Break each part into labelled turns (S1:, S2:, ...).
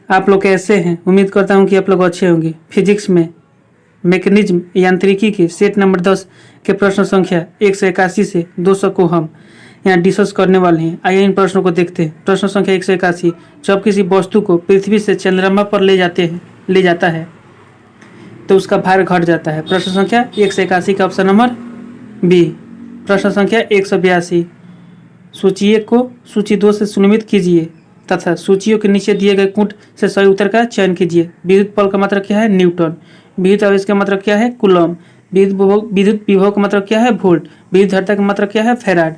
S1: आप लोग कैसे हैं? उम्मीद करता हूं कि आप लोग अच्छे होंगे। फिजिक्स में मैकेनिज्म यांत्रिकी के सेट नंबर 10 के प्रश्न संख्या 181 से 200 को हम यहाँ डिस्कस करने वाले हैं। आइए इन प्रश्नों को देखते हैं। प्रश्न संख्या 181, जब किसी वस्तु को पृथ्वी से चंद्रमा पर ले जाता है तो उसका भार घट जाता है। प्रश्न संख्या 181 का ऑप्शन नंबर बी। प्रश्न संख्या 182, सूची 1 को सूची 2 से सुनिश्चित कीजिए तथा सूचियों के नीचे दिए गए कूट से सही उत्तर का चयन कीजिए। विद्युत बल का मात्रक क्या है? न्यूटन। विद्युत आवेश का मात्रक क्या है? कूलम। विद्युत विभव का मात्रक क्या है? वोल्ट। विद्युत धारिता का मात्रक क्या है? फैराड।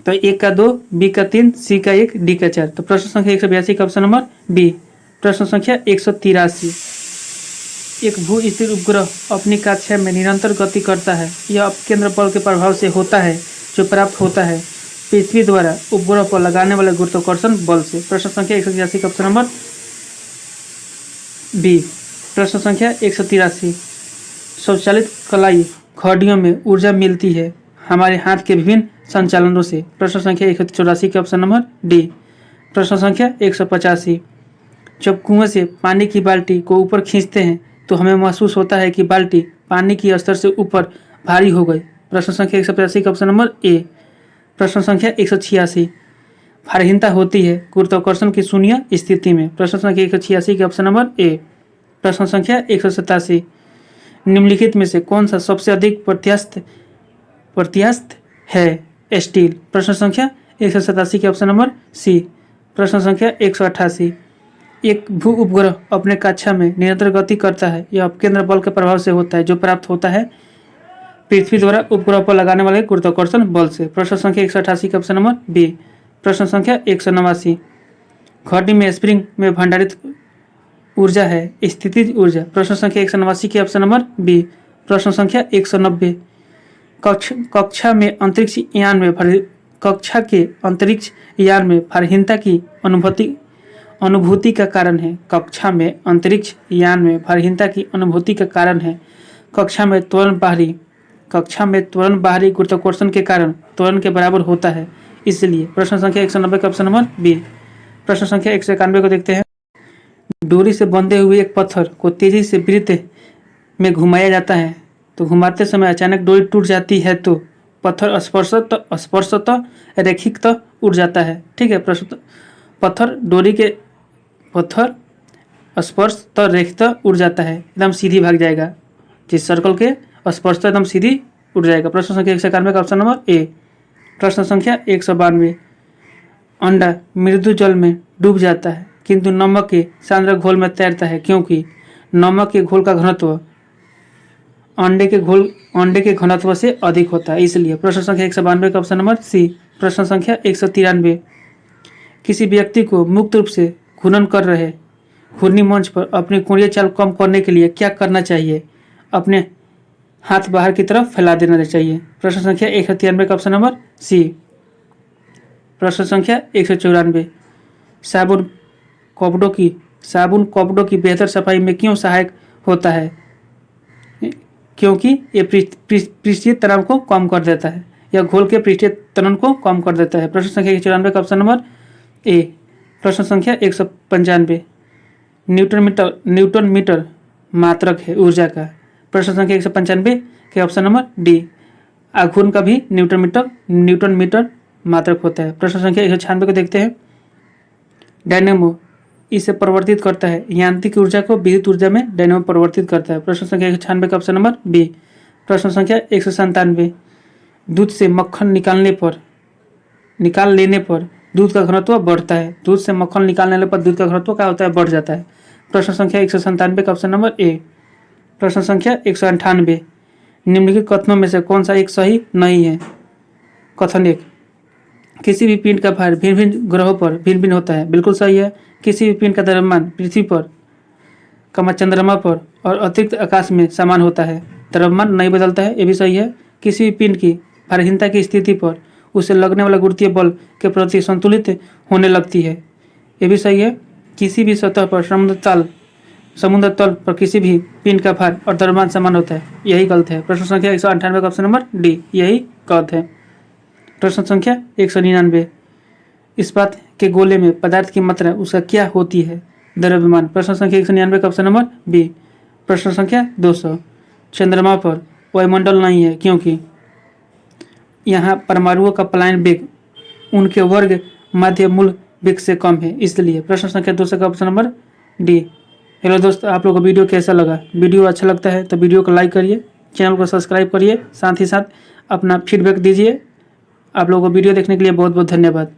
S1: तो 1 का 2, बी का 3, सी का 1, डी का 4। तो प्रश्न संख्या 182 का ऑप्शन नंबर बी। प्रश्न संख्या 183, एक भू स्थिर उपग्रह अपनी कक्षा में निरंतर गति करता है। यह अपकेंद्र बल के प्रभाव से होता है जो प्राप्त होता है पृथ्वी द्वारा उपग्रह पर लगाने वाले गुरुत्वाकर्षण बल से। प्रश्न संख्या 183 का ऑप्शन नंबर बी। प्रश्न संख्या 183, स्वचालित कलाई घड़ियों में ऊर्जा मिलती है हमारे हाथ के विभिन्न संचालनों से। प्रश्न संख्या 184 के ऑप्शन नंबर डी। प्रश्न संख्या 185, जब कुएं से पानी की बाल्टी को ऊपर खींचते हैं तो हमें महसूस होता है कि बाल्टी पानी की स्तर से ऊपर भारी हो गई। प्रश्न संख्या 185 का ऑप्शन नंबर ए। प्रश्न संख्या 186, भारहीनता होती है गुरुत्वाकर्षण की शून्य स्थिति में। प्रश्न संख्या 186 के ऑप्शन नंबर ए। प्रश्न संख्या 187, निम्नलिखित में से कौन सा सबसे अधिक प्रत्यास्थ है? स्टील। प्रश्न संख्या 187 के ऑप्शन नंबर सी। प्रश्न संख्या 188, एक भू उपग्रह अपने कक्षा में निरंतर गति करता है। यह अपकेंद्र बल के प्रभाव से होता है जो प्राप्त होता है पृथ्वी द्वारा उपग्रह पर लगाने वाले गुरुत्वाकर्षण बल से। प्रश्न संख्या 188 का ऑप्शन नंबर बी। प्रश्न संख्या 189, घड़ी में स्प्रिंग में भंडारित ऊर्जा है स्थितिज ऊर्जा। प्रश्न संख्या 189 के ऑप्शन नंबर बी। प्रश्न संख्या 190, कक्षा के अंतरिक्ष यान में भारहीनता की अनुभूति का कारण है। कक्षा में अंतरिक्ष यान में भारहीनता की अनुभूति का कारण है कक्षा में त्वरण बाहरी गुरुत्वाकर्षण के कारण त्वरण के बराबर होता है, इसलिए। प्रश्न संख्या 190 का ऑप्शन नंबर बी। प्रश्न संख्या 191 को देखते हैं। डोरी से बंधे हुए एक पत्थर को तेजी से वृत्त में घुमाया जाता है तो घुमाते समय अचानक डोरी टूट जाती है तो पत्थर स्पर्शतः रैखिकतः उड़ जाता है। ठीक है, पत्थर स्पर्शतः रैखिकतः उड़ जाता है, एकदम सीधी भाग जाएगा। जिस सर्कल के स्पर्शतः एकदम सीधी उड़ जाएगा। प्रश्न संख्या 191 का ऑप्शन नंबर ए। प्रश्न संख्या 192, अंडा मृदु जल में डूब जाता है किंतु नमक के सांद्र घोल में तैरता है क्योंकि नमक के घोल का घनत्व अंडे के घनत्व से अधिक होता है, इसलिए। प्रश्न संख्या 192 का ऑप्शन नंबर सी। प्रश्न संख्या 193, किसी व्यक्ति को मुक्त रूप से घूर्णन कर रहे घूर्णी मंच पर अपनी कोणीय चाल कम करने के लिए क्या करना चाहिए? अपने हाथ बाहर की तरफ फैला देना चाहिए। प्रश्न संख्या 193 का ऑप्शन नंबर सी। प्रश्न संख्या 194, साबुन कपड़ों की बेहतर सफाई में क्यों सहायक होता है? क्योंकि ये पृष्ठीय तनाव को कम कर देता है। यह घोल के पृष्ठीय तनन को कम कर देता है। प्रश्न संख्या 194 का ऑप्शन नंबर ए। प्रश्न संख्या 195, न्यूटन मीटर मात्रक है ऊर्जा का। प्रश्न संख्या 195 के ऑप्शन नंबर डी। आघूर्ण का भी न्यूटन मीटर मात्रक होता है। प्रश्न संख्या 196 को देखते हैं। डायनेमो इसे परिवर्तित करता है, यांत्रिक ऊर्जा को विद्युत ऊर्जा में डायनेमो परिवर्तित करता है। प्रश्न संख्या 196 का ऑप्शन नंबर बी। प्रश्न संख्या 197, दूध से मक्खन निकाल लेने पर दूध का घनत्व बढ़ता है। दूध से मक्खन निकालने पर दूध का घनत्व क्या होता है? बढ़ जाता है। प्रश्न संख्या 197 का ऑप्शन नंबर ए। प्रश्न संख्या 198, निम्नलिखित कथनों में से कौन सा एक सही नहीं है? कथन 1, किसी भी पिंड का भार भिन्न भिन्न ग्रहों पर भिन्न भिन्न होता है। बिल्कुल सही है। किसी भी पिंड का द्रव्यमान पृथ्वी पर, चंद्रमा पर और अतिरिक्त आकाश में समान होता है। द्रव्यमान नहीं बदलता है, ये भी सही है। किसी भी पिंड की भारहीनता की स्थिति पर उसे लगने वाला गुरुत्वीय बल के प्रति संतुलित होने लगती है, ये भी सही है। किसी भी सतह पर समुद्र तल पर किसी भी पिंड का भार और द्रव्यमान समान होता है, यही गलत है। प्रश्न संख्या 198 का ऑप्शन नंबर डी, यही गलत है। प्रश्न संख्या 199, इस्पात के गोले में पदार्थ की मात्रा उसका क्या होती है? द्रव्यमान। प्रश्न संख्या 199 का ऑप्शन नंबर बी। प्रश्न संख्या 200, चंद्रमा पर वायुमंडल नहीं है क्योंकि यहाँ परमाणुओं का पलायन वेग उनके वर्ग माध्य मूल वेग से कम है इसलिए। प्रश्न संख्या 200 का ऑप्शन नंबर डी। हेलो दोस्तों, आप लोगों को वीडियो कैसा लगा? वीडियो अच्छा लगता है तो वीडियो को लाइक करिए, चैनल को सब्सक्राइब करिए, साथ ही साथ अपना फीडबैक दीजिए। आप लोगों को वीडियो देखने के लिए बहुत बहुत धन्यवाद।